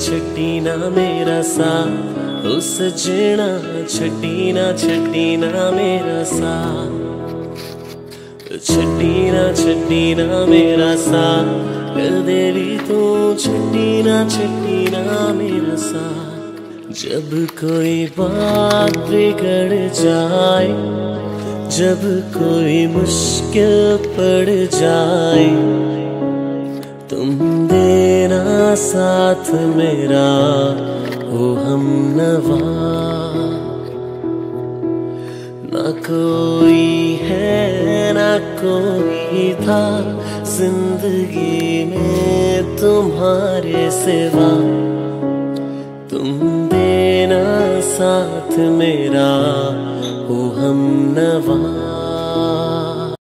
छट्टी ना मेरा साथ ओ सजना, छट्टी ना मेरा साथ, छट्टी ना मेरा साथ कर देवी तू, छट्टी ना मेरा साथ। जब कोई बात बिगड़ जाए, जब कोई मुश्किल पड़ जाए, तुम देना साथ मेरा ओ हमनवा। ना कोई है ना कोई था जिंदगी में तुम्हारे सिवा, तुम देना साथ मेरा ओ हमनवा।